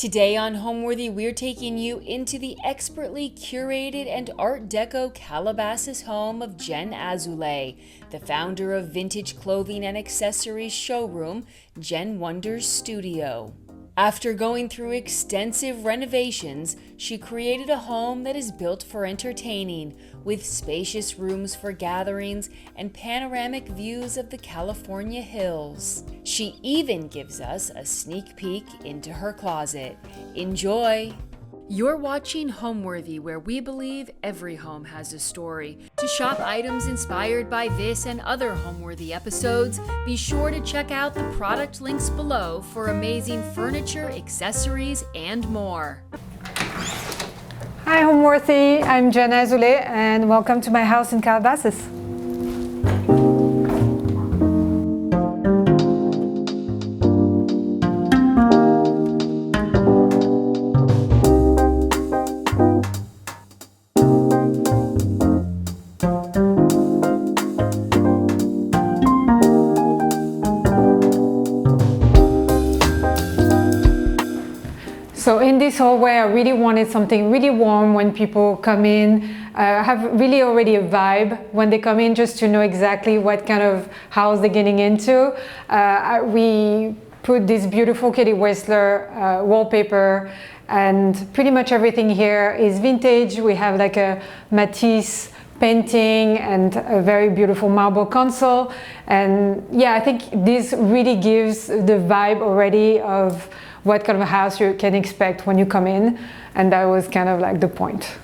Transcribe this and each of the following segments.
Today on Homeworthy, we're taking you into the expertly curated and Art Deco Calabasas home of Jen Azoulay, the founder of vintage clothing and accessories showroom, Jen Wonders Studio. After going through extensive renovations, she created a home that is built for entertaining, with spacious rooms for gatherings and panoramic views of the California hills. She even gives us a sneak peek into her closet. Enjoy! You're watching Homeworthy, where we believe every home has a story. To shop items inspired by this and other Homeworthy episodes, be sure to check out the product links below for amazing furniture, accessories, and more. Hi Homeworthy, I'm Jen Azoulay and welcome to my house in Calabasas. So in this hallway, I really wanted something really warm when people come in. Have really already a vibe when they come in, just to know exactly what kind of house they're getting into. We put this beautiful Katie Whistler wallpaper, and pretty much everything here is vintage. We have like a Matisse painting and a very beautiful marble console. And yeah, I think this really gives the vibe already of what kind of a house you can expect when you come in, and that was kind of like the point.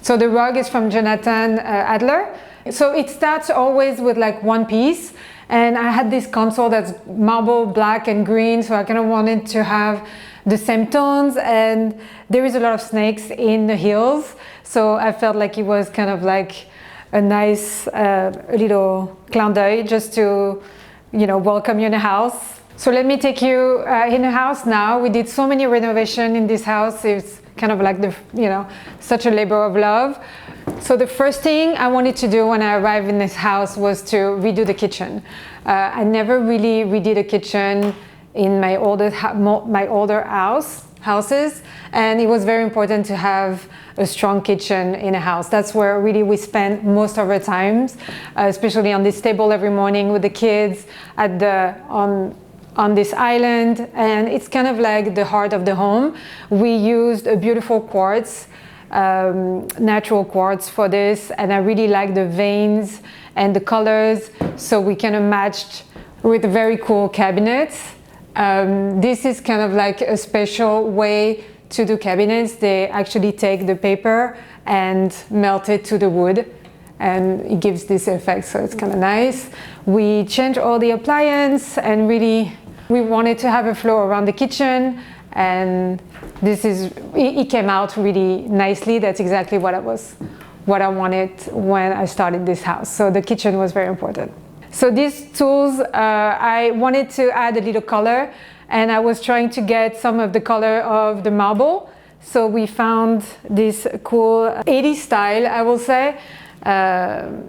So the rug is from Jonathan Adler. So it starts always with like one piece, and I had this console that's marble, black and green, so I kind of wanted to have the same tones, and there is a lot of snakes in the heels, so I felt like it was kind of like a nice little clin d'oeil just to, welcome you in the house. So let me take you in the house now. We did so many renovations in this house. It's kind of like such a labor of love. So the first thing I wanted to do when I arrived in this house was to redo the kitchen. I never really redid a kitchen in my older houses, and it was very important to have a strong kitchen in a house. That's where really we spend most of our times, especially on this table every morning with the kids on this island, and it's kind of like the heart of the home. We used a beautiful quartz, natural quartz for this, and I really like the veins and the colors, so we kind of matched with very cool cabinets. This is kind of like a special way to do cabinets. They actually take the paper and melt it to the wood, and it gives this effect, so it's kind of nice. We changed all the appliances, and really we wanted to have a flow around the kitchen, and it came out really nicely. That's exactly what I wanted when I started this house. So the kitchen was very important. So these tools, I wanted to add a little color, and I was trying to get some of the color of the marble. So we found this cool 80s style, I will say,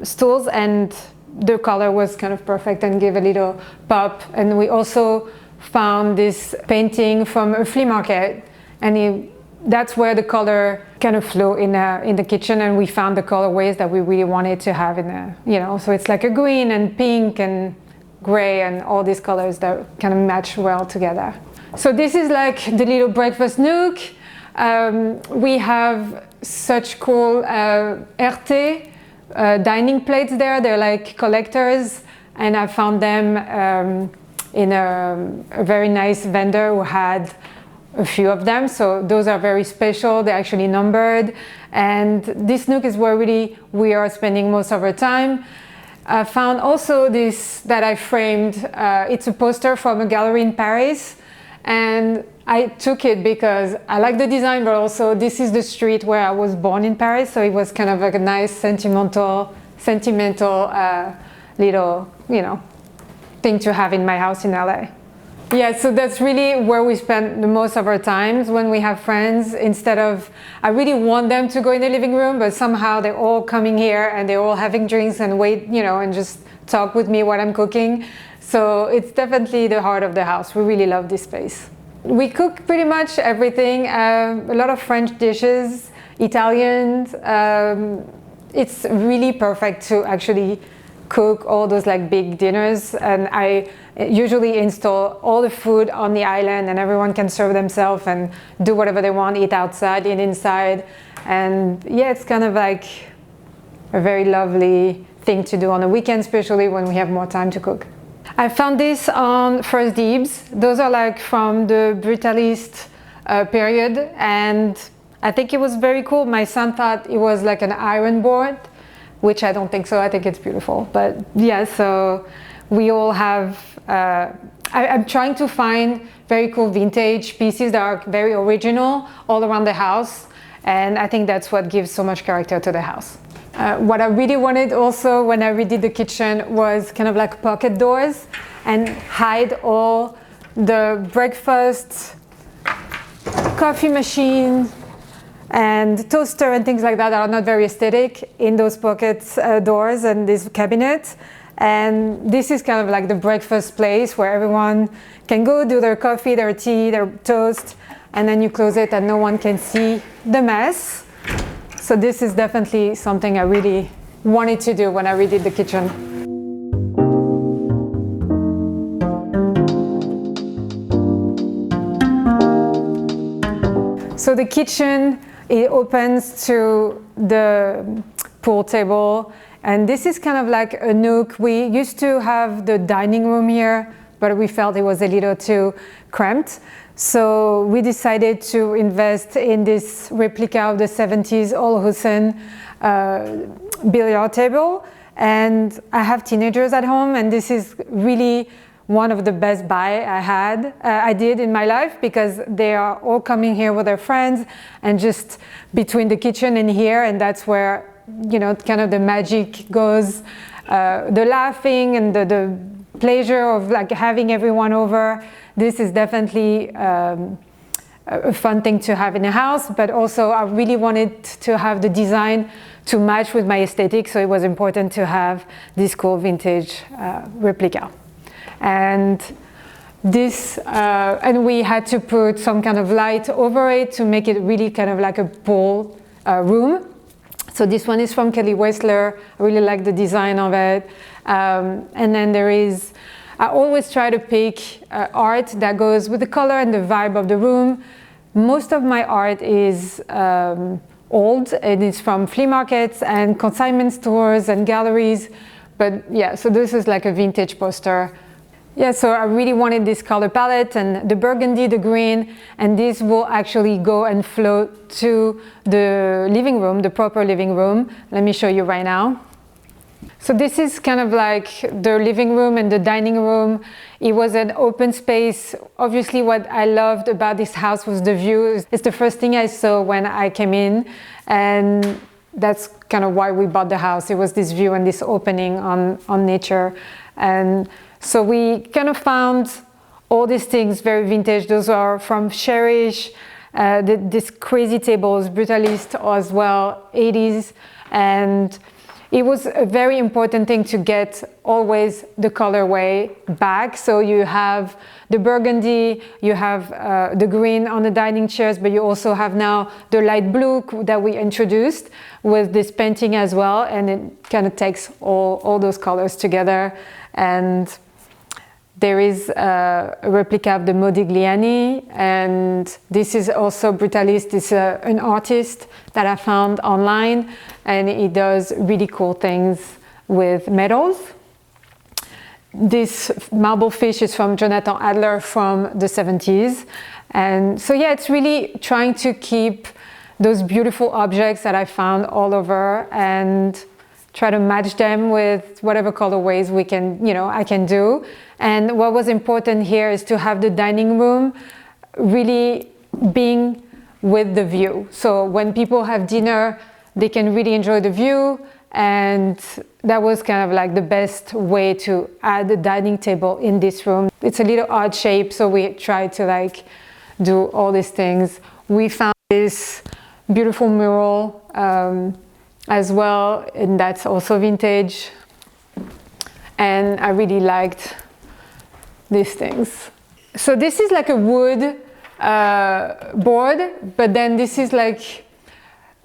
stools, and the color was kind of perfect and gave a little pop. And we also found this painting from a flea market, and that's where the color kind of flew in the kitchen, and we found the colorways that we really wanted to have so it's like a green and pink and gray and all these colors that kind of match well together. So this is like the little breakfast nook. We have such cool RT dining plates there. They're like collectors, and I found them in a very nice vendor who had a few of them. So those are very special. They're actually numbered, and this nook is where really we are spending most of our time. I found also this that I framed. It's a poster from a gallery in Paris, and I took it because I like the design, but also this is the street where I was born in Paris, so it was kind of like a nice sentimental little, thing to have in my house in LA. Yeah, so that's really where we spend the most of our times when we have friends. I really want them to go in the living room, but somehow they're all coming here and they're all having drinks and and just talk with me while I'm cooking. So it's definitely the heart of the house. We really love this space. We cook pretty much everything, a lot of French dishes, Italian. It's really perfect to actually cook all those like big dinners, and I usually install all the food on the island and everyone can serve themselves and do whatever they want, eat outside, eat inside. And yeah, it's kind of like a very lovely thing to do on the weekend, especially when we have more time to cook. I found this on First Dibs. Those are like from the Brutalist period, and I think it was very cool. My son thought it was like an iron board, which I don't think so. I think it's beautiful. But yeah, so we all have, I'm trying to find very cool vintage pieces that are very original all around the house. And I think that's what gives so much character to the house. What I really wanted also when I redid the kitchen was kind of like pocket doors and hide all the breakfast, coffee machine, and toaster and things like that are not very aesthetic in those pocket doors and this cabinet. And this is kind of like the breakfast place where everyone can go do their coffee, their tea, their toast, and then you close it and no one can see the mess. So this is definitely something I really wanted to do when I redid the kitchen. So the kitchen, it opens to the pool table, and this is kind of like a nook. We used to have the dining room here, but we felt it was a little too cramped. So we decided to invest in this replica of the 70s Al Hussein billiard table. And I have teenagers at home, and this is really one of the best buy I did in my life, because they are all coming here with their friends and just between the kitchen and here, and that's where, you know, kind of the magic goes, the laughing and the pleasure of like having everyone over. This is definitely a fun thing to have in a house, but also I really wanted to have the design to match with my aesthetic, so it was important to have this cool vintage replica. And this, and we had to put some kind of light over it to make it really kind of like a pool room. So this one is from Kelly Weissler. I really like the design of it. And then there is, I always try to pick art that goes with the color and the vibe of the room. Most of my art is old, and it's from flea markets and consignment stores and galleries. But yeah, so this is like a vintage poster. Yeah, so I really wanted this color palette, and the burgundy, the green, and this will actually go and float to the living room, the proper living room. Let me show you right now. So this is kind of like the living room and the dining room. It was an open space. Obviously, what I loved about this house was the view. It's the first thing I saw when I came in, and that's kind of why we bought the house. It was this view and this opening on nature. And so we kind of found all these things very vintage. Those are from Cherish, these crazy tables, Brutalist as well, 80s. And it was a very important thing to get always the colorway back. So you have the burgundy, you have the green on the dining chairs, but you also have now the light blue that we introduced with this painting as well. And it kind of takes all those colors together. And there is a replica of the Modigliani, and this is also Brutalist. It's an artist that I found online, and he does really cool things with metals. This marble fish is from Jonathan Adler from the 70s. And so yeah, it's really trying to keep those beautiful objects that I found all over and try to match them with whatever colorways we can, I can do. And what was important here is to have the dining room really being with the view. So when people have dinner, they can really enjoy the view. And that was kind of like the best way to add the dining table in this room. It's a little odd shape, so we tried to like do all these things. We found this beautiful mural as well, and that's also vintage. And I really liked these things. So this is like a wood board, but then this is like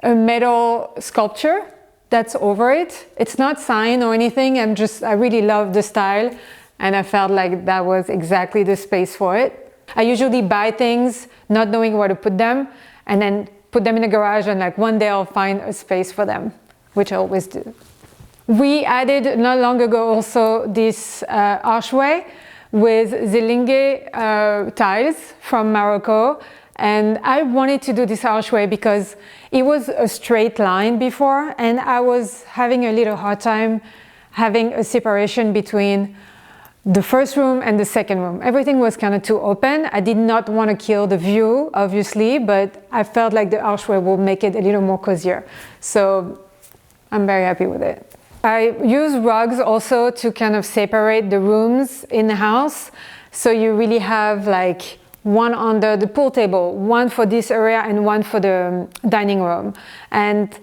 a metal sculpture that's over it. It's not signed or anything. I really love the style, and I felt like that was exactly the space for it. I usually buy things not knowing where to put them, and then put them in the garage, and like one day I'll find a space for them, which I always do. We added not long ago also this archway with Zelinge tiles from Morocco, and I wanted to do this archway because it was a straight line before, and I was having a little hard time having a separation between the first room and the second room. Everything was kind of too open. I did not want to kill the view, obviously, but I felt like the archway will make it a little more cozier. So I'm very happy with it. I use rugs also to kind of separate the rooms in the house. So you really have like one under the pool table, one for this area and one for the dining room. And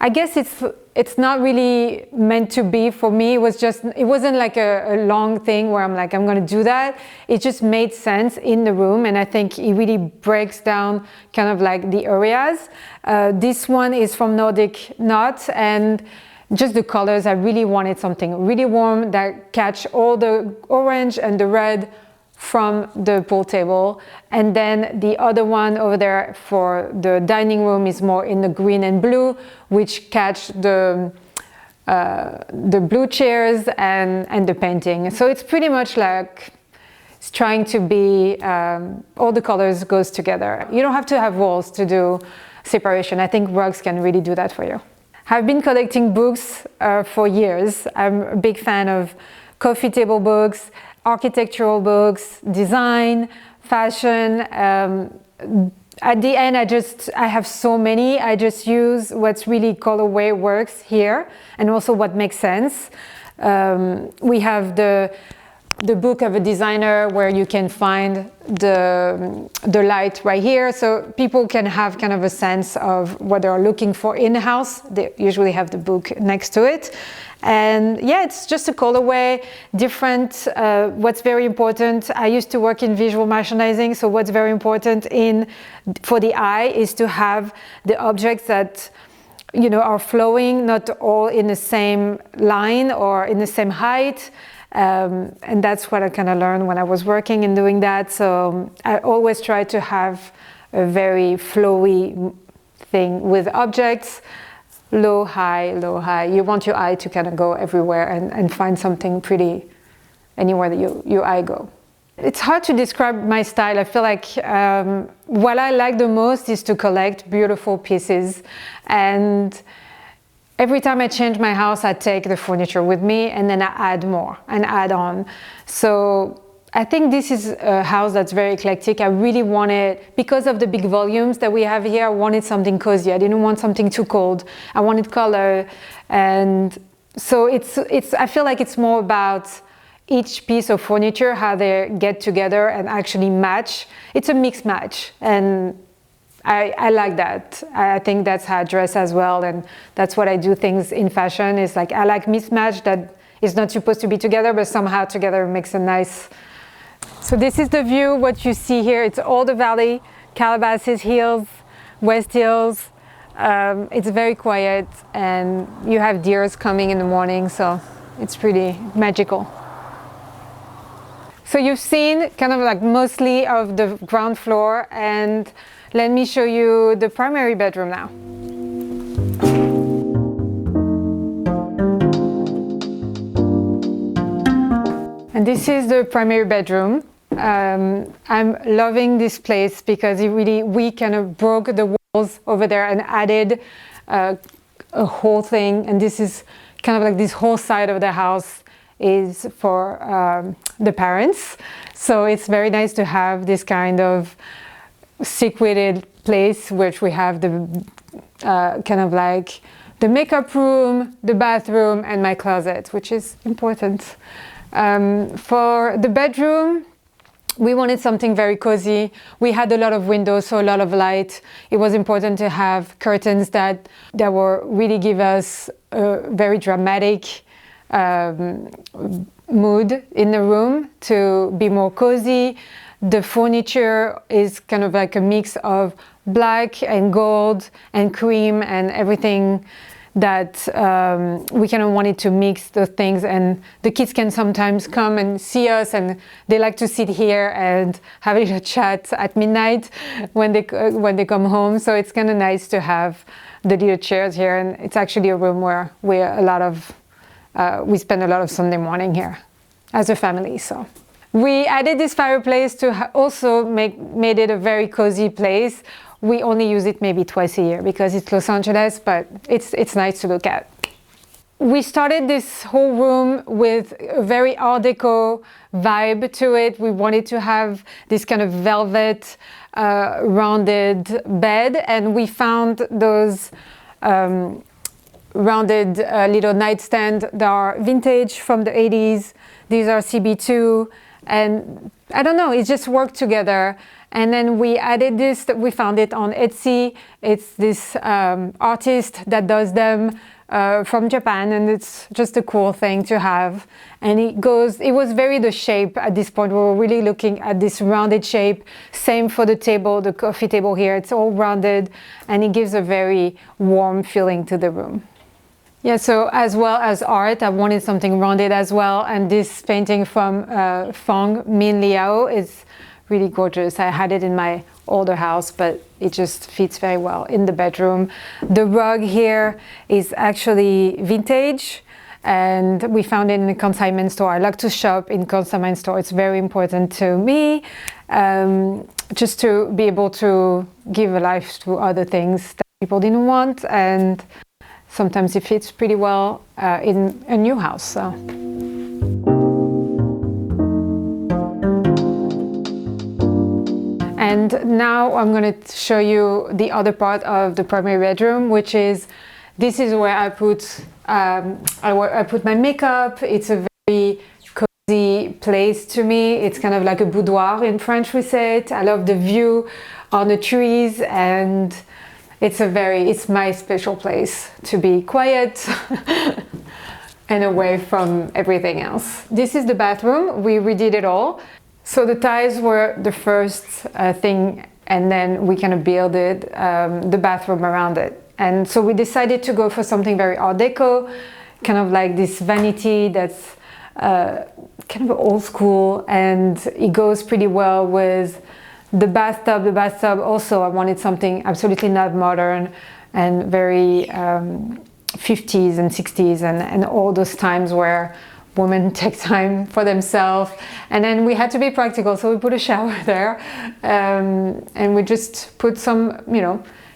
I guess it's not really meant to be for me. It wasn't like a long thing where I'm like, I'm gonna do that. It just made sense in the room, and I think it really breaks down kind of like the areas. This one is from Nordic Knot, and just the colors, I really wanted something really warm that catch all the orange and the red from the pool table. And then the other one over there for the dining room is more in the green and blue, which catch the blue chairs and the painting. So it's pretty much like it's trying to be, all the colors goes together. You don't have to have walls to do separation. I think rugs can really do that for you. I've been collecting books for years. I'm a big fan of coffee table books, architectural books, design, fashion. At the end, I have so many. I just use what's really colorway works here, and also what makes sense. We have the book of a designer where you can find the light right here, so people can have kind of a sense of what they're looking for in the house. They usually have the book next to it. And yeah, it's just a colorway, different. What's very important, I used to work in visual merchandising, so what's very important for the eye is to have the objects that are flowing, not all in the same line or in the same height. And that's what I kind of learned when I was working and doing that. So I always try to have a very flowy thing with objects, low, high, low, high. You want your eye to kind of go everywhere and find something pretty anywhere that your eye go. It's hard to describe my style. I feel like what I like the most is to collect beautiful pieces, and every time I change my house, I take the furniture with me and then I add more and add on. So I think this is a house that's very eclectic. I really wanted, because of the big volumes that we have here, I wanted something cozy. I didn't want something too cold. I wanted color. And so I feel like it's more about each piece of furniture, how they get together and actually match. It's a mixed match. And I like that. I think that's how I dress as well, and that's what I do things in fashion. Is like I like mismatch that is not supposed to be together, but somehow together makes a nice. So this is the view. What you see here, it's all the valley, Calabasas Hills, West Hills. It's very quiet, and you have deers coming in the morning, so it's pretty magical. So you've seen kind of like mostly of the ground floor, and let me show you the primary bedroom now. And this is the primary bedroom. I'm loving this place because we kind of broke the walls over there and added a whole thing. And this is kind of like this whole side of the house is for the parents. So it's very nice to have this kind of secluded place, which we have the kind of like the makeup room, the bathroom, and my closet, which is important. For the bedroom, we wanted something very cozy. We had a lot of windows, so a lot of light. It was important to have curtains that were really give us a very dramatic mood in the room to be more cozy. The furniture is kind of like a mix of black and gold and cream and everything that we kind of wanted to mix the things, and the kids can sometimes come and see us, and they like to sit here and have a little chat at midnight when they come home. So it's kind of nice to have the little chairs here, and it's actually a room where we spend a lot of Sunday morning here as a family. So we added this fireplace to also made it a very cozy place. We only use it maybe twice a year because it's Los Angeles, but it's nice to look at. We started this whole room with a very Art Deco vibe to it. We wanted to have this kind of velvet rounded bed, and we found those rounded little nightstand that are vintage from the 80s. These are CB2, and I don't know, it just worked together. And then we added this, we found it on Etsy. It's this artist that does them from Japan, and it's just a cool thing to have. And it was very the shape at this point. We were really looking at this rounded shape. Same for the table, the coffee table here. It's all rounded, and it gives a very warm feeling to the room. Yeah, so as well as art, I wanted something rounded as well. And this painting from Fong Min Liao is really gorgeous. I had it in my older house, but it just fits very well in the bedroom. The rug here is actually vintage, and we found it in a consignment store. I like to shop in consignment store. It's very important to me, just to be able to give a life to other things that people didn't want, and sometimes it fits pretty well in a new house. So. And now I'm going to show you the other part of the primary bedroom, which is, this is where I put my makeup. It's a very cozy place to me. It's kind of like a boudoir in French, we say it. I love the view on the trees, and it's my special place to be quiet and away from everything else. This is the bathroom. We redid it all. So the tiles were the first thing, and then we kind of built the bathroom around it. And so we decided to go for something very Art Deco, kind of like this vanity that's kind of old school, and it goes pretty well with the bathtub. The bathtub also, I wanted something absolutely not modern and very 50s and 60s and all those times where women take time for themselves. And then we had to be practical, so we put a shower there, and we just put some,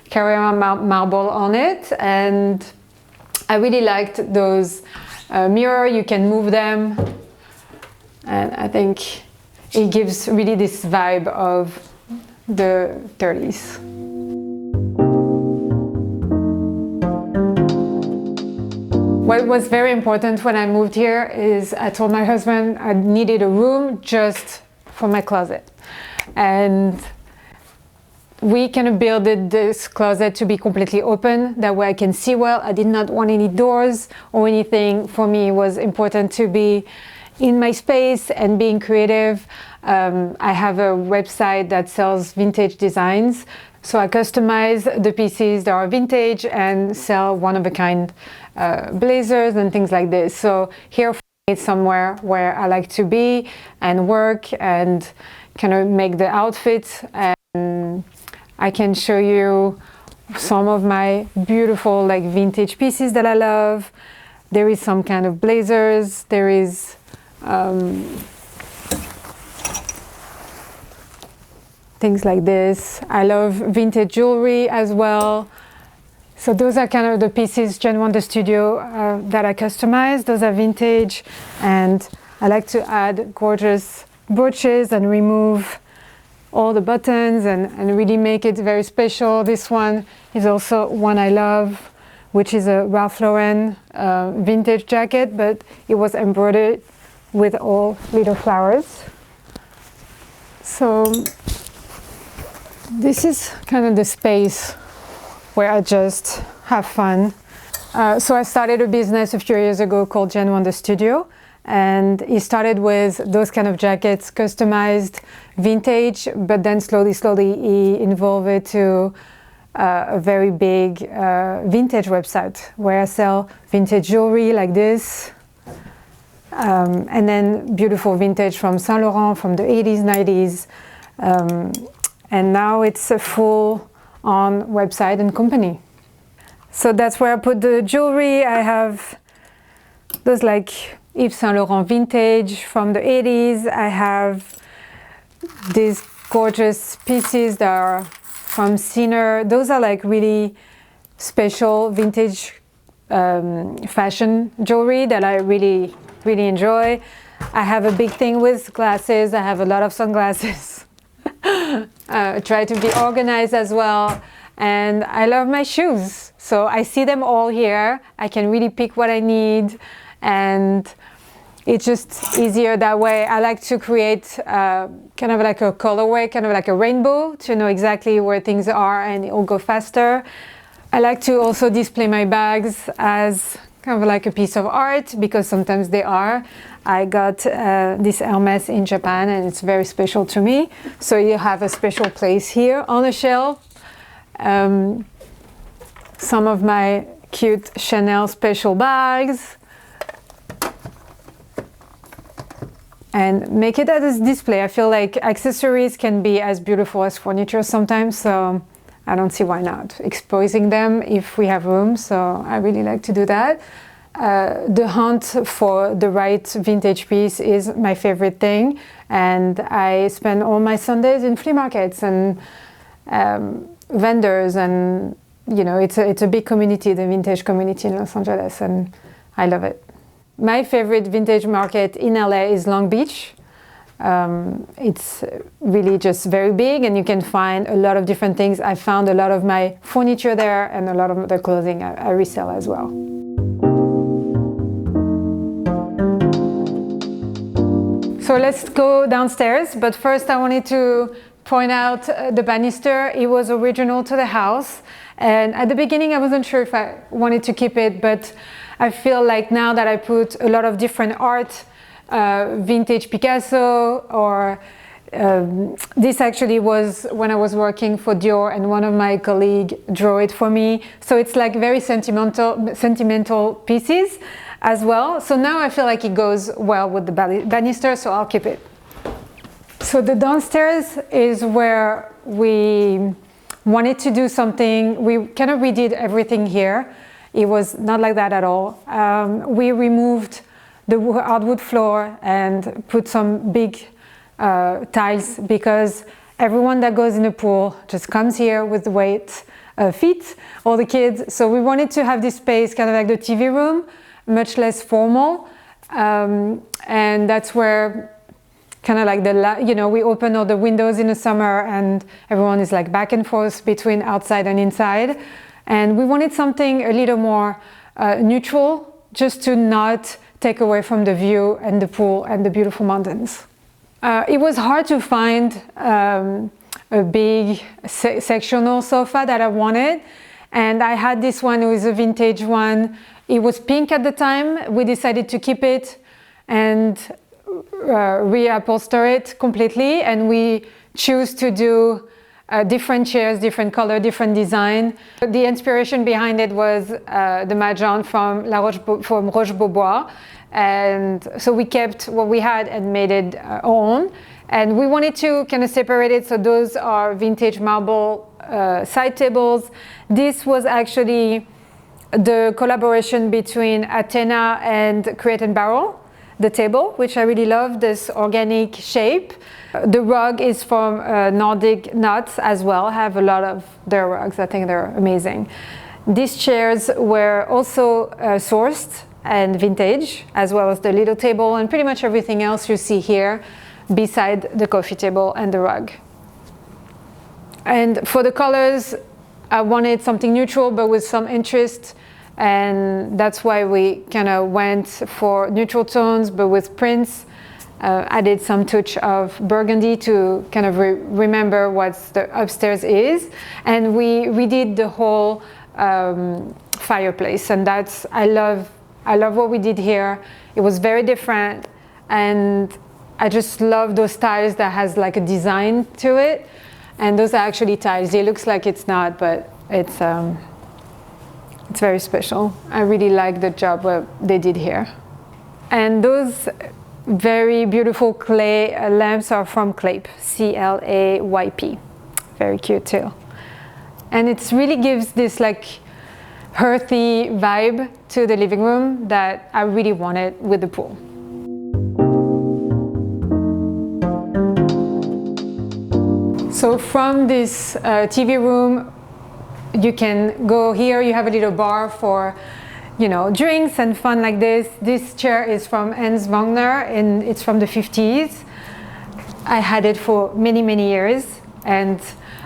Carrara marble on it. And I really liked those mirror. You can move them, and I think it gives really this vibe of the 30s. What was very important when I moved here is I told my husband I needed a room just for my closet. And we kind of built this closet to be completely open. That way I can see well. I did not want any doors or anything. For me, it was important to be in my space and being creative. I have a website that sells vintage designs. So I customize the pieces that are vintage and sell one-of-a-kind blazers and things like this. So here it's somewhere where I like to be and work and kind of make the outfits. And I can show you some of my beautiful vintage pieces that I love. There is some kind of blazers. There is things like this. I love vintage jewelry as well. So those are kind of the pieces Jen won the studio that I customized. Those are vintage, and I like to add gorgeous brooches and remove all the buttons and really make it very special. This one is also one I love, which is a Ralph Lauren vintage jacket, but it was embroidered with all little flowers. So this is kind of the space where I just have fun. So I started a business a few years ago called Jen Won the Studio, And he started with those kind of jackets, customized, vintage, but then slowly he evolved it to a very big vintage website where I sell vintage jewelry like this, and then beautiful vintage from Saint Laurent from the 80s, 90s, and now it's a full-on website and company. So that's where I put the jewelry. I have those like Yves Saint Laurent vintage from the 80s. I have these gorgeous pieces that are from Sinner. Those are like really special vintage fashion jewelry that I really enjoy. I have a big thing with glasses. I have a lot of sunglasses. Try to be organized as well. And I love my shoes. So I see them all here. I can really pick what I need. And it's just easier that way. I like to create kind of like a colorway, kind of like a rainbow, to know exactly where things are and it'll go faster. I like to also display my bags as kind of like a piece of art, because sometimes they are. I got this Hermes in Japan and it's very special to me. So you have a special place here on the shelf. Some of my cute Chanel special bags. And make it as a display. I feel like accessories can be as beautiful as furniture sometimes, so I don't see why not exposing them if we have room. So I really like to do that. The hunt for the right vintage piece is my favorite thing, and I spend all my Sundays in flea markets and vendors, and you know, it's a big community, the vintage community in Los Angeles, and I love it. My favorite vintage market in LA is Long Beach. It's really just very big and you can find a lot of different things. I found a lot of my furniture there and a lot of the clothing I resell as well. So let's go downstairs, but first I wanted to point out the banister. It was original to the house, and at the beginning I wasn't sure if I wanted to keep it, but I feel like now that I put a lot of different art, vintage Picasso, or this actually was when I was working for Dior and one of my colleagues drew it for me. So it's like very sentimental pieces as well. So now I feel like it goes well with the banister, so I'll keep it. So the downstairs is where we wanted to do something. We kind of redid everything here. It was not like that at all. We removed the hardwood floor and put some big tiles, because everyone that goes in the pool just comes here with the weight feet, all the kids. So we wanted to have this space kind of like the TV room, much less formal. And that's where kind of like we open all the windows in the summer and everyone is like back and forth between outside and inside. And we wanted something a little more neutral, just to not take away from the view and the pool and the beautiful mountains. It was hard to find a big sectional sofa that I wanted. And I had this one, it was a vintage one. It was pink at the time. We decided to keep it and reupholster it completely. And we choose to do different chairs, different color, different design. The inspiration behind it was the Mahjong from Roche-Beaubois. And so we kept what we had and made it our own. And we wanted to kind of separate it. So those are vintage marble side tables. This was actually the collaboration between Athena and Crate and Barrel, the table, which I really love, this organic shape. The rug is from Nordic Nuts as well. I have a lot of their rugs. I think they're amazing. These chairs were also sourced and vintage, as well as the little table and pretty much everything else you see here beside the coffee table and the rug. And for the colors, I wanted something neutral but with some interest, and that's why we kind of went for neutral tones but with prints. Added some touch of burgundy to kind of remember what the upstairs is, and we redid the whole fireplace, and I love I love what we did here. It was very different, and I just love those tiles that has like a design to it. And those are actually tiles. It looks like it's not, but it's very special. I really like the job what they did here. And those very beautiful clay lamps are from Clayp, C-L-A-Y-P. Very cute too. And it really gives this like earthy vibe to the living room that I really wanted with the pool. So from this TV room, you can go here. You have a little bar for, you know, drinks and fun like this. This chair is from Hans Wagner, and it's from the 50s. I had it for many, many years, and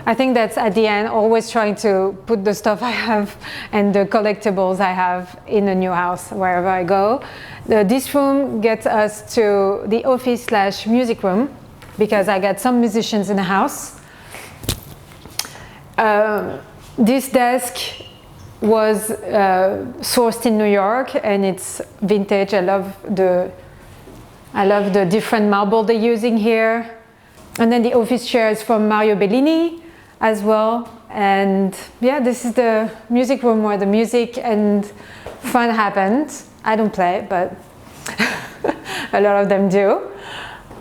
I think that's at the end always trying to put the stuff I have and the collectibles I have in a new house wherever I go. This room gets us to the office / music room because I got some musicians in the house. This desk was sourced in New York, and it's vintage. I love the different marble they're using here. And then the office chair is from Mario Bellini as well. And yeah, this is the music room where the music and fun happens. I don't play, but a lot of them do.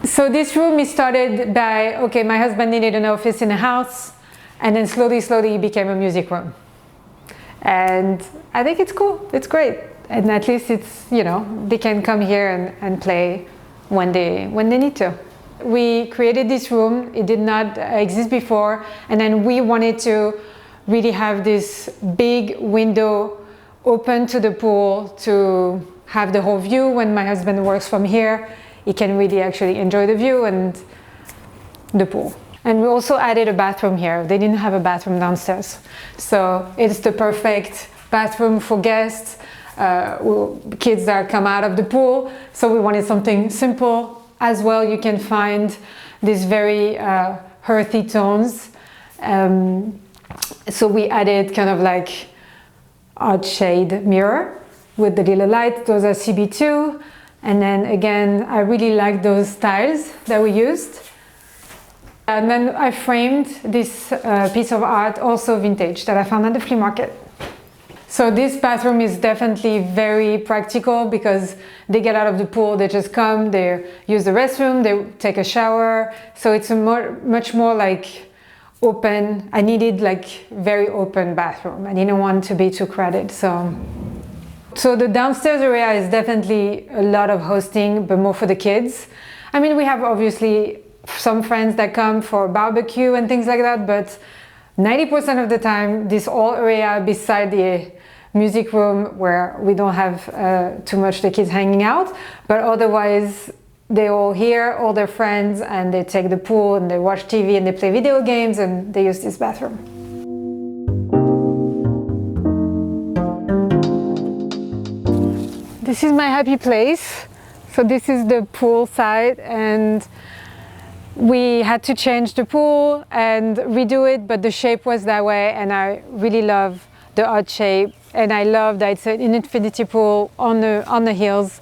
So this room is started by, okay, my husband needed an office in the house, and then slowly it became a music room. And I think it's cool, it's great. And at least it's, you know, they can come here and play when they need to. We created this room, it did not exist before, and then we wanted to really have this big window open to the pool to have the whole view. When my husband works from here, he can really actually enjoy the view and the pool. And we also added a bathroom here. They didn't have a bathroom downstairs. So it's the perfect bathroom for guests, kids that come out of the pool. So we wanted something simple. As well, you can find these very earthy tones. So we added kind of like odd shade mirror with the little light. Those are CB2. And then again, I really like those tiles that we used. And then I framed this piece of art, also vintage, that I found at the flea market. So this bathroom is definitely very practical because they get out of the pool, they just come, they use the restroom, they take a shower. So it's a much more like open. I needed like very open bathroom. I didn't want to be too crowded. So the downstairs area is definitely a lot of hosting, but more for the kids. I mean, we have obviously some friends that come for barbecue and things like that, but 90% of the time, this whole area beside the music room where we don't have too much the kids hanging out, but otherwise they're all here, all their friends, and they take the pool and they watch TV and they play video games and they use this bathroom. This is my happy place. So this is the pool side, and we had to change the pool and redo it, but the shape was that way, and I really love the odd shape, and I love that it's an infinity pool on the hills,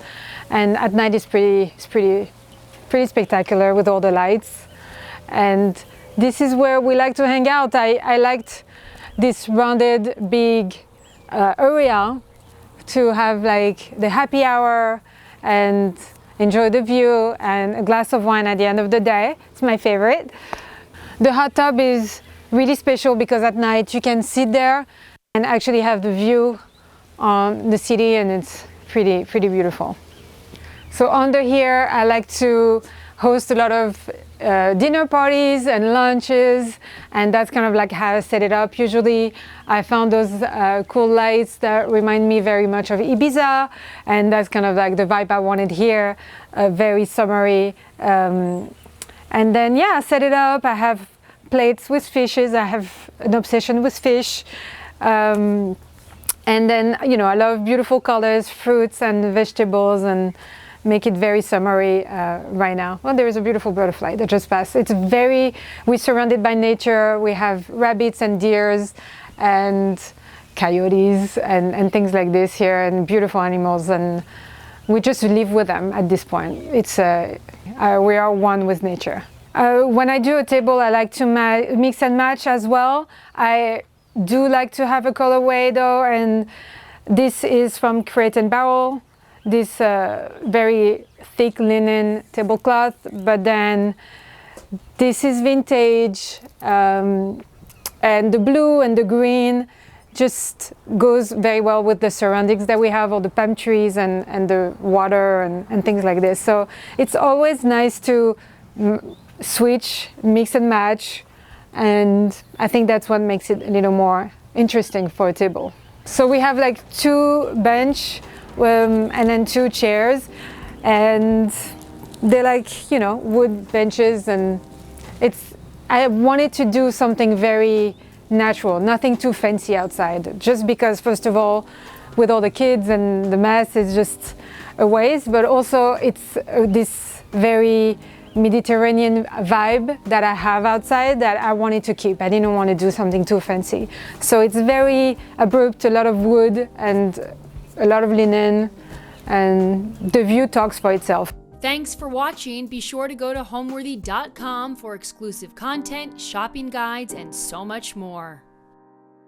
and at night it's pretty spectacular with all the lights. And this is where we like to hang out. I liked this rounded big area to have like the happy hour and enjoy the view and a glass of wine at the end of the day. It's my favorite. The hot tub is really special because at night you can sit there and actually have the view on the city, and it's pretty beautiful. So under here I like to host a lot of dinner parties and lunches, and that's kind of like how I set it up. Usually I found those cool lights that remind me very much of Ibiza, and that's kind of like the vibe I wanted here, very summery. And then yeah, I set it up. I have plates with fishes. I have an obsession with fish. And then, you know, I love beautiful colors, fruits and vegetables, and make it very summery right now. Well, there is a beautiful butterfly that just passed. We're surrounded by nature. We have rabbits and deers, and coyotes and things like this here, and beautiful animals, and we just live with them at this point. It's we are one with nature. When I do a table, I like to mix and match as well. I do like to have a colorway though, and this is from Crate and Barrel, this very thick linen tablecloth, but then this is vintage, and the blue and the green just goes very well with the surroundings that we have, all the palm trees and the water and things like this. So it's always nice to switch, mix and match, and I think that's what makes it a little more interesting for a table. So we have like 2 bench and then 2 chairs, and they're like, you know, wood benches, and I wanted to do something very natural, nothing too fancy outside, just because first of all, with all the kids and the mess, it's just a waste, but also it's this very Mediterranean vibe that I have outside that I wanted to keep. I didn't want to do something too fancy. So it's very abrupt, a lot of wood and a lot of linen, and the view talks for itself. Thanks for watching. Be sure to go to homeworthy.com for exclusive content, shopping guides, and so much more.